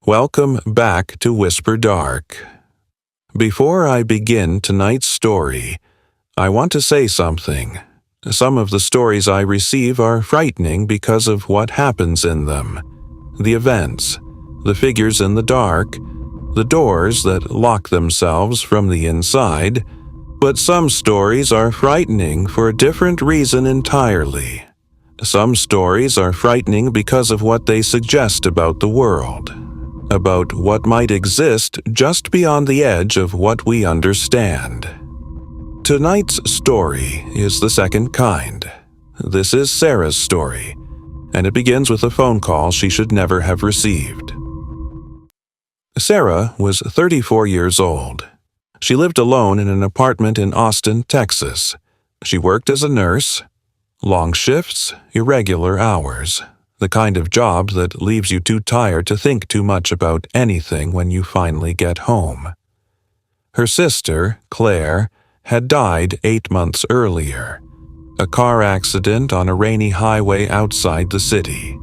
Welcome back to WhisperDark. Before I begin tonight's story, I want to say something. Some of the stories I receive are frightening because of what happens in them. The events, the figures in the dark, the doors that lock themselves from the inside. But some stories are frightening for a different reason entirely. Some stories are frightening because of what they suggest about the world, about what might exist just beyond the edge of what we understand. Tonight's story is the second kind. This is Sarah's story, and it begins with a phone call she should never have received. Sarah was 34 years old. She lived alone in an apartment in Austin, Texas. She worked as a nurse. Long shifts, irregular hours. The kind of job that leaves you too tired to think too much about anything when you finally get home. Her sister, Claire, had died 8 months earlier. A car accident on a rainy highway outside the city.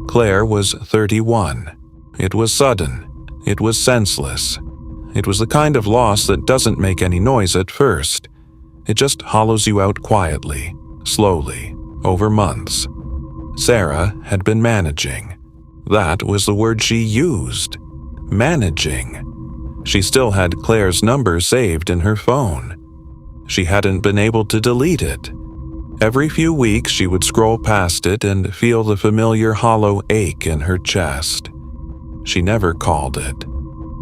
Claire was 31. It was sudden. It was senseless. It was the kind of loss that doesn't make any noise at first. It just hollows you out quietly, slowly, over months. Sarah had been managing. That was the word she used. Managing. She still had Claire's number saved in her phone. She hadn't been able to delete it. Every few weeks she would scroll past it and feel the familiar hollow ache in her chest. She never called it.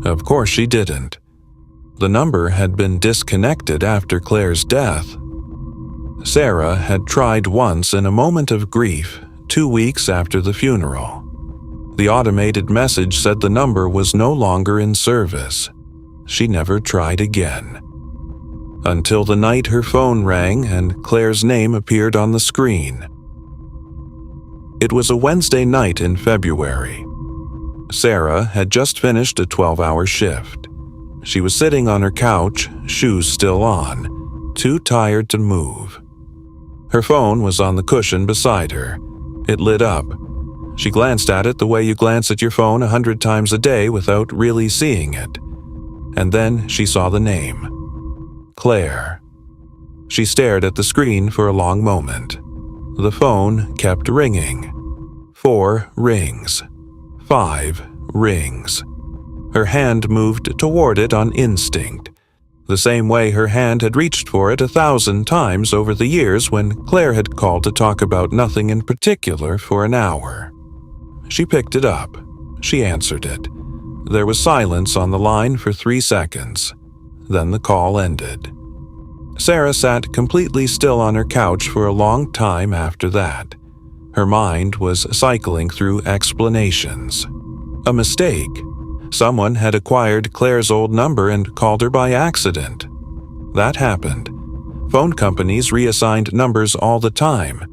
Of course she didn't. The number had been disconnected after Claire's death. Sarah had tried once in a moment of grief, 2 weeks after the funeral. The automated message said the number was no longer in service. She never tried again. Until the night her phone rang and Claire's name appeared on the screen. It was a Wednesday night in February. Sarah had just finished a 12-hour shift. She was sitting on her couch, shoes still on, too tired to move. Her phone was on the cushion beside her. It lit up. She glanced at it the way you glance at your phone 100 times a day without really seeing it. And then she saw the name. Claire. She stared at the screen for a long moment. The phone kept ringing. 4 rings. 5 rings. Her hand moved toward it on instinct, the same way her hand had reached for it 1,000 times over the years when Claire had called to talk about nothing in particular for an hour. She picked it up. She answered it. There was silence on the line for 3 seconds. Then the call ended. Sarah sat completely still on her couch for a long time after that. Her mind was cycling through explanations. A mistake. Someone had acquired Claire's old number and called her by accident. That happened. Phone companies reassigned numbers all the time.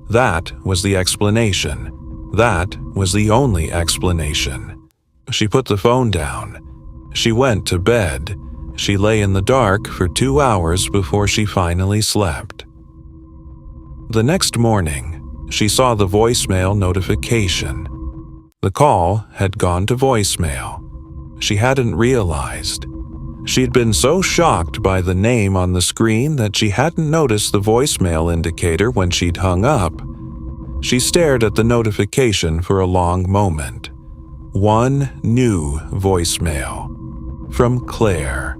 That was the explanation. That was the only explanation. She put the phone down. She went to bed. She lay in the dark for 2 hours before she finally slept. The next morning, she saw the voicemail notification. The call had gone to voicemail. She hadn't realized. She'd been so shocked by the name on the screen that she hadn't noticed the voicemail indicator when she'd hung up. She stared at the notification for a long moment. One new voicemail. From Claire.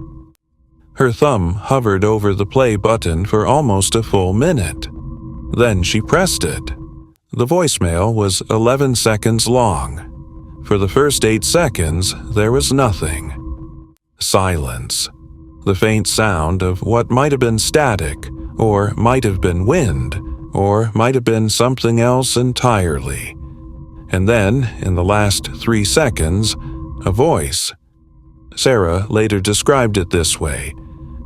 Her thumb hovered over the play button for almost a full minute. Then she pressed it. The voicemail was 11 seconds long. For the first 8 seconds, there was nothing. Silence. The faint sound of what might have been static, or might have been wind, or might have been something else entirely. And then, in the last 3 seconds, a voice. Sarah later described it this way.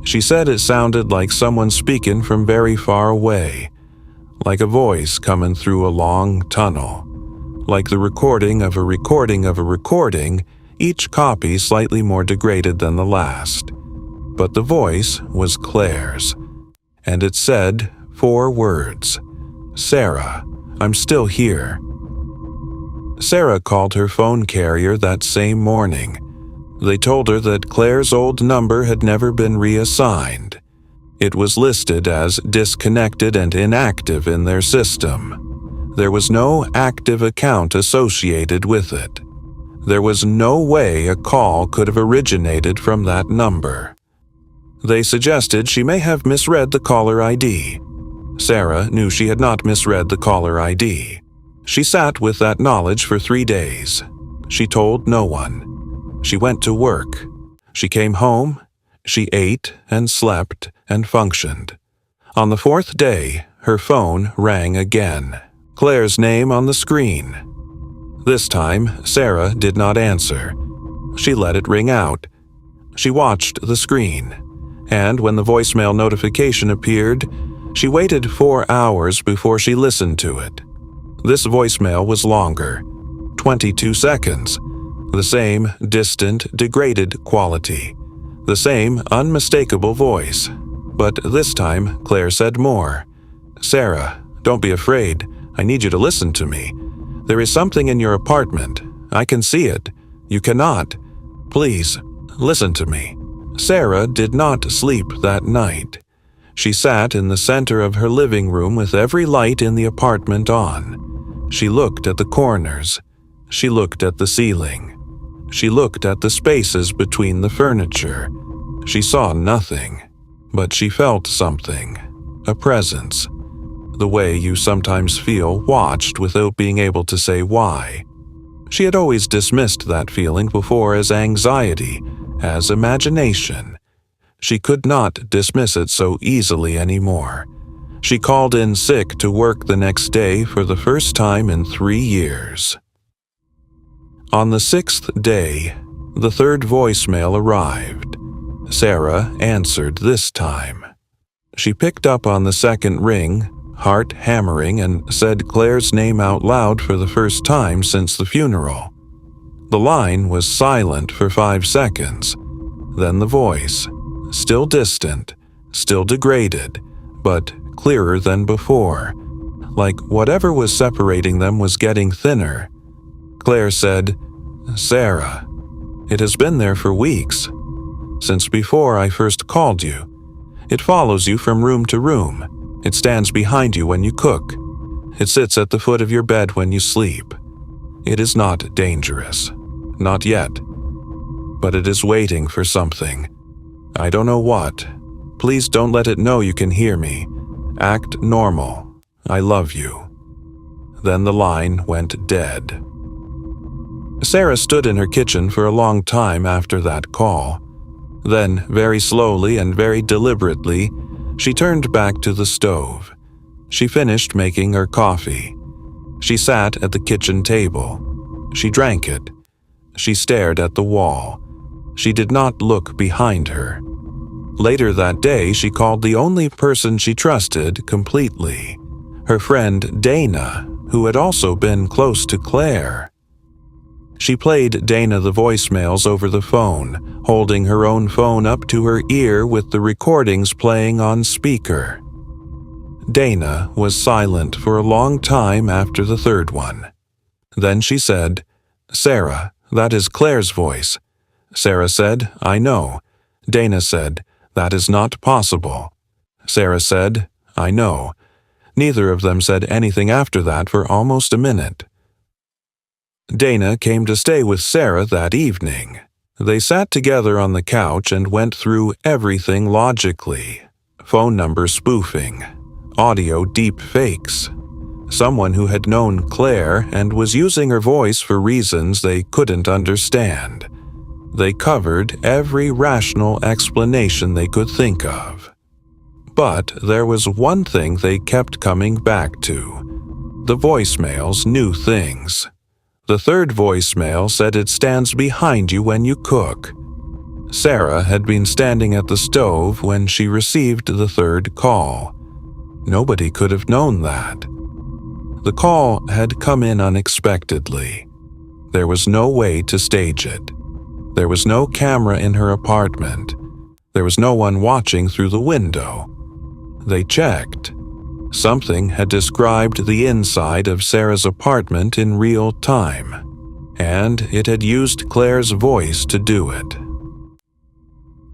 She said it sounded like someone speaking from very far away. Like a voice coming through a long tunnel. Like the recording of a recording of a recording, each copy slightly more degraded than the last. But the voice was Claire's, and it said 4 words. Sarah, I'm still here. Sarah called her phone carrier that same morning. They told her that Claire's old number had never been reassigned. It was listed as disconnected and inactive in their system. There was no active account associated with it. There was no way a call could have originated from that number. They suggested she may have misread the caller ID. Sarah knew she had not misread the caller ID. She sat with that knowledge for 3 days. She told no one. She went to work. She came home. She ate and slept and functioned. On the 4th day, her phone rang again. Claire's name on the screen. This time, Sarah did not answer. She let it ring out. She watched the screen, and when the voicemail notification appeared, she waited 4 hours before she listened to it. This voicemail was longer, 22 seconds, the same distant, degraded quality, the same unmistakable voice. But this time, Claire said more. "Sarah, don't be afraid. I need you to listen to me. There is something in your apartment. I can see it. You cannot. Please, listen to me." Sarah did not sleep that night. She sat in the center of her living room with every light in the apartment on. She looked at the corners. She looked at the ceiling. She looked at the spaces between the furniture. She saw nothing, but she felt something, a presence. The way you sometimes feel watched without being able to say why. She had always dismissed that feeling before as anxiety, as imagination. She could not dismiss it so easily anymore. She called in sick to work the next day for the first time in 3 years. On the 6th day, the 3rd voicemail arrived. Sarah answered this time. She picked up on the 2nd ring, heart hammering, and said Claire's name out loud for the first time since the funeral. The line was silent for 5 seconds. Then the voice, still distant, still degraded, but clearer than before, like whatever was separating them was getting thinner. Claire said, "Sarah, it has been there for weeks, since before I first called you. It follows you from room to room. It stands behind you when you cook. It sits at the foot of your bed when you sleep. It is not dangerous. Not yet. But it is waiting for something. I don't know what. Please don't let it know you can hear me. Act normal. I love you." Then the line went dead. Sarah stood in her kitchen for a long time after that call. Then, very slowly and very deliberately, she turned back to the stove. She finished making her coffee. She sat at the kitchen table. She drank it. She stared at the wall. She did not look behind her. Later that day, she called the only person she trusted completely, her friend Dana, who had also been close to Claire. She played Dana the voicemails over the phone, holding her own phone up to her ear with the recordings playing on speaker. Dana was silent for a long time after the 3rd one. Then she said, "Sarah, that is Claire's voice." Sarah said, "I know." Dana said, "That is not possible." Sarah said, "I know." Neither of them said anything after that for almost a minute. Dana came to stay with Sarah that evening. They sat together on the couch and went through everything logically. Phone number spoofing, audio deep fakes, someone who had known Claire and was using her voice for reasons they couldn't understand. They covered every rational explanation they could think of. But there was one thing they kept coming back to. The voicemails knew things. The 3rd voicemail said it stands behind you when you cook. Sarah had been standing at the stove when she received the 3rd call. Nobody could have known that. The call had come in unexpectedly. There was no way to stage it. There was no camera in her apartment. There was no one watching through the window. They checked. Something had described the inside of Sarah's apartment in real time, and it had used Claire's voice to do it.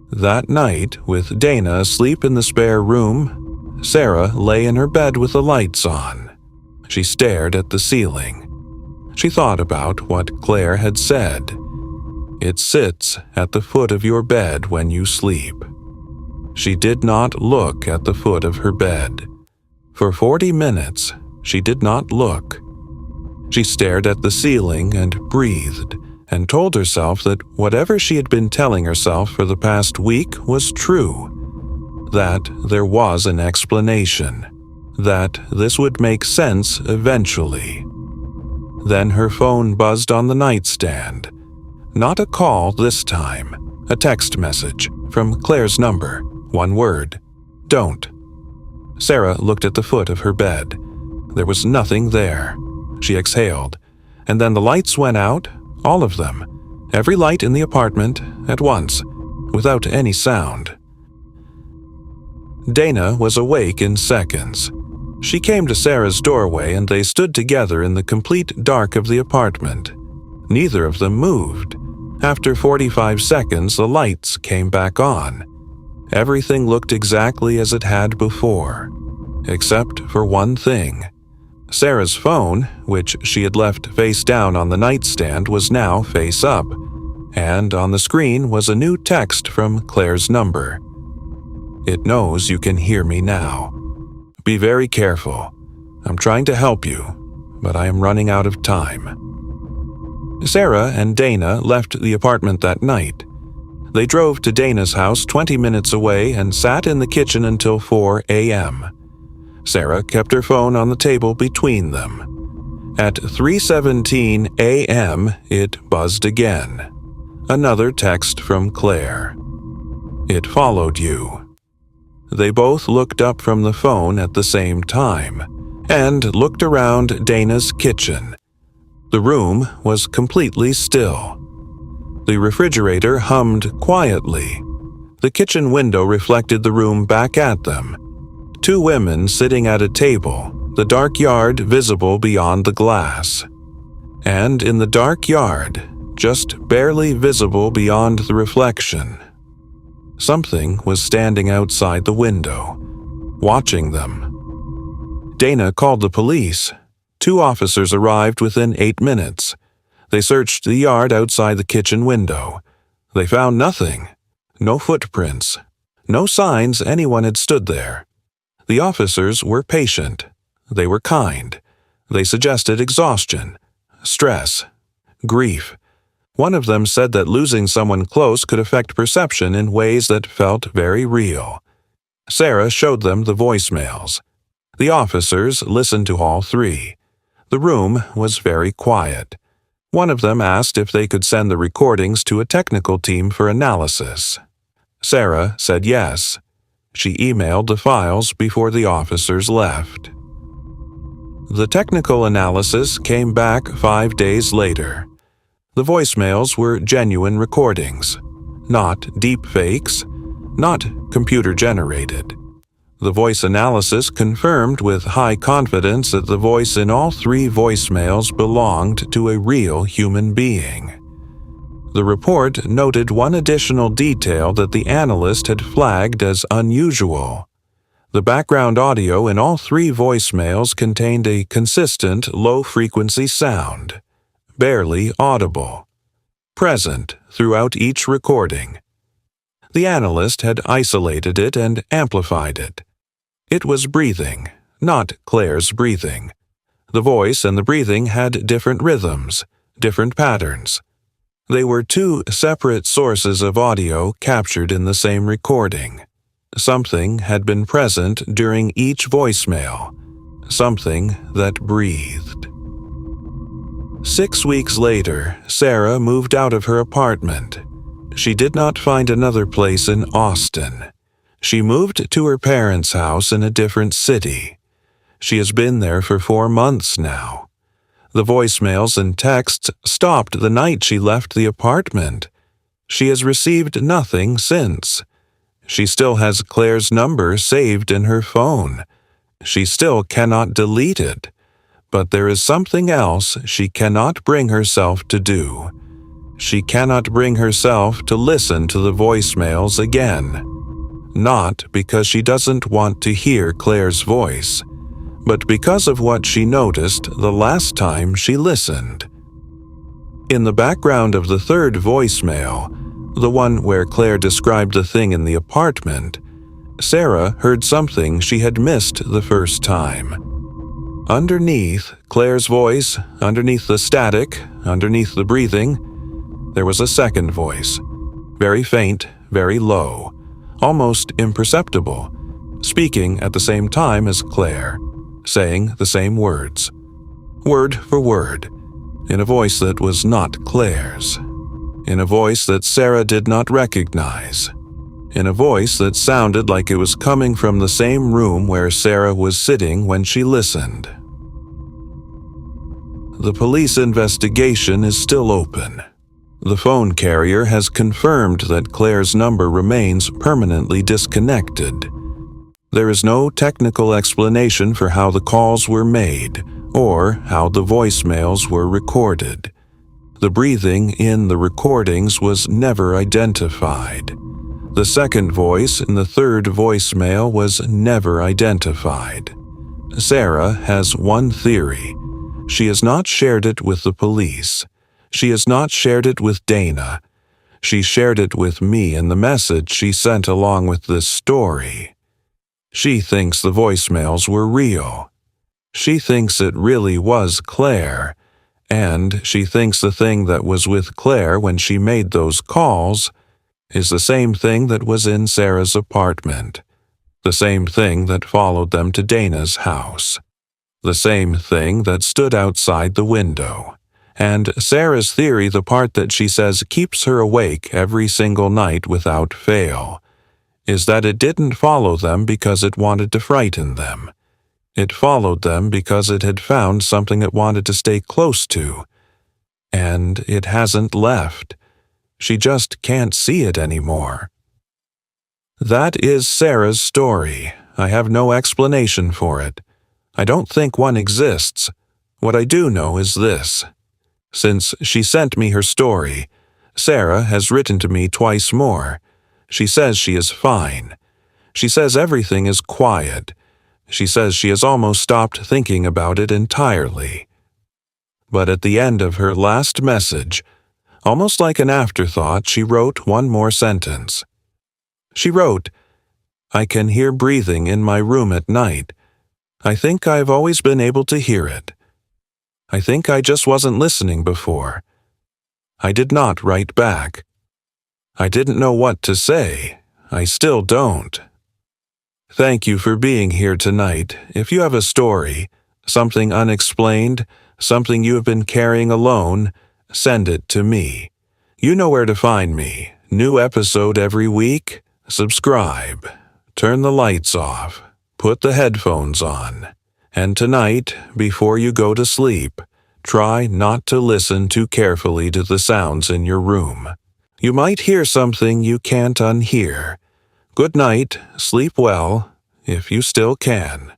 That night, with Dana asleep in the spare room, Sarah lay in her bed with the lights on. She stared at the ceiling. She thought about what Claire had said. It sits at the foot of your bed when you sleep. She did not look at the foot of her bed. For 40 minutes, she did not look. She stared at the ceiling and breathed, and told herself that whatever she had been telling herself for the past week was true. That there was an explanation. That this would make sense eventually. Then her phone buzzed on the nightstand. Not a call this time. A text message from Claire's number. One word. Don't. Sarah looked at the foot of her bed. There was nothing there. She exhaled, and then the lights went out, all of them, every light in the apartment, at once, without any sound. Dana was awake in seconds. She came to Sarah's doorway and they stood together in the complete dark of the apartment. Neither of them moved. After 45 seconds, the lights came back on. Everything looked exactly as it had before, except for one thing. Sarah's phone, which she had left face down on the nightstand, was now face up, and on the screen was a new text from Claire's number. It knows you can hear me now. Be very careful. I'm trying to help you, but I am running out of time. Sarah and Dana left the apartment that night. They drove to Dana's house 20 minutes away and sat in the kitchen until 4 a.m. Sarah kept her phone on the table between them. At 3:17 a.m., it buzzed again. Another text from Claire. It followed you. They both looked up from the phone at the same time and looked around Dana's kitchen. The room was completely still. The refrigerator hummed quietly. The kitchen window reflected the room back at them. Two women sitting at a table, the dark yard visible beyond the glass. And in the dark yard, just barely visible beyond the reflection, something was standing outside the window, watching them. Dana called the police. 2 officers arrived within 8 minutes. They searched the yard outside the kitchen window. They found nothing. No footprints. No signs anyone had stood there. The officers were patient. They were kind. They suggested exhaustion, stress, grief. One of them said that losing someone close could affect perception in ways that felt very real. Sarah showed them the voicemails. The officers listened to all 3. The room was very quiet. One of them asked if they could send the recordings to a technical team for analysis. Sarah said yes. She emailed the files before the officers left. The technical analysis came back 5 days later. The voicemails were genuine recordings, not deep fakes, not computer-generated. The voice analysis confirmed with high confidence that the voice in all 3 voicemails belonged to a real human being. The report noted one additional detail that the analyst had flagged as unusual. The background audio in all 3 voicemails contained a consistent low-frequency sound, barely audible, present throughout each recording. The analyst had isolated it and amplified it. It was breathing, not Claire's breathing. The voice and the breathing had different rhythms, different patterns. They were 2 separate sources of audio captured in the same recording. Something had been present during each voicemail, something that breathed. 6 weeks later, Sarah moved out of her apartment. She did not find another place in Austin. She moved to her parents' house in a different city. She has been there for 4 months now. The voicemails and texts stopped the night she left the apartment. She has received nothing since. She still has Claire's number saved in her phone. She still cannot delete it, but there is something else she cannot bring herself to do. She cannot bring herself to listen to the voicemails again. Not because she doesn't want to hear Claire's voice, but because of what she noticed the last time she listened. In the background of the third voicemail, the one where Claire described the thing in the apartment, Sarah heard something she had missed the first time. Underneath Claire's voice, underneath the static, underneath the breathing, there was a second voice, very faint, very low, almost imperceptible, speaking at the same time as Claire, saying the same words, word for word, in a voice that was not Claire's, in a voice that Sarah did not recognize, in a voice that sounded like it was coming from the same room where Sarah was sitting when she listened. The police investigation is still open. The phone carrier has confirmed that Claire's number remains permanently disconnected. There is no technical explanation for how the calls were made or how the voicemails were recorded. The breathing in the recordings was never identified. The second voice in the third voicemail was never identified. Sarah has one theory. She has not shared it with the police. She has not shared it with Dana. She shared it with me in the message she sent along with this story. She thinks the voicemails were real. She thinks it really was Claire, and she thinks the thing that was with Claire when she made those calls is the same thing that was in Sarah's apartment, the same thing that followed them to Dana's house, the same thing that stood outside the window. And Sarah's theory, the part that she says keeps her awake every single night without fail, is that it didn't follow them because it wanted to frighten them. It followed them because it had found something it wanted to stay close to. And it hasn't left. She just can't see it anymore. That is Sarah's story. I have no explanation for it. I don't think one exists. What I do know is this. Since she sent me her story, Sarah has written to me twice more. She says she is fine. She says everything is quiet. She says she has almost stopped thinking about it entirely. But at the end of her last message, almost like an afterthought, she wrote one more sentence. She wrote, "I can hear breathing in my room at night. I think I've always been able to hear it. I think I just wasn't listening before. I did not write back. I didn't know what to say. I still don't. Thank you for being here tonight. If you have a story, something unexplained, something you have been carrying alone, send it to me. You know where to find me. New episode every week. Subscribe. Turn the lights off. Put the headphones on. And tonight, before you go to sleep, try not to listen too carefully to the sounds in your room. You might hear something you can't unhear. Good night, sleep well, if you still can."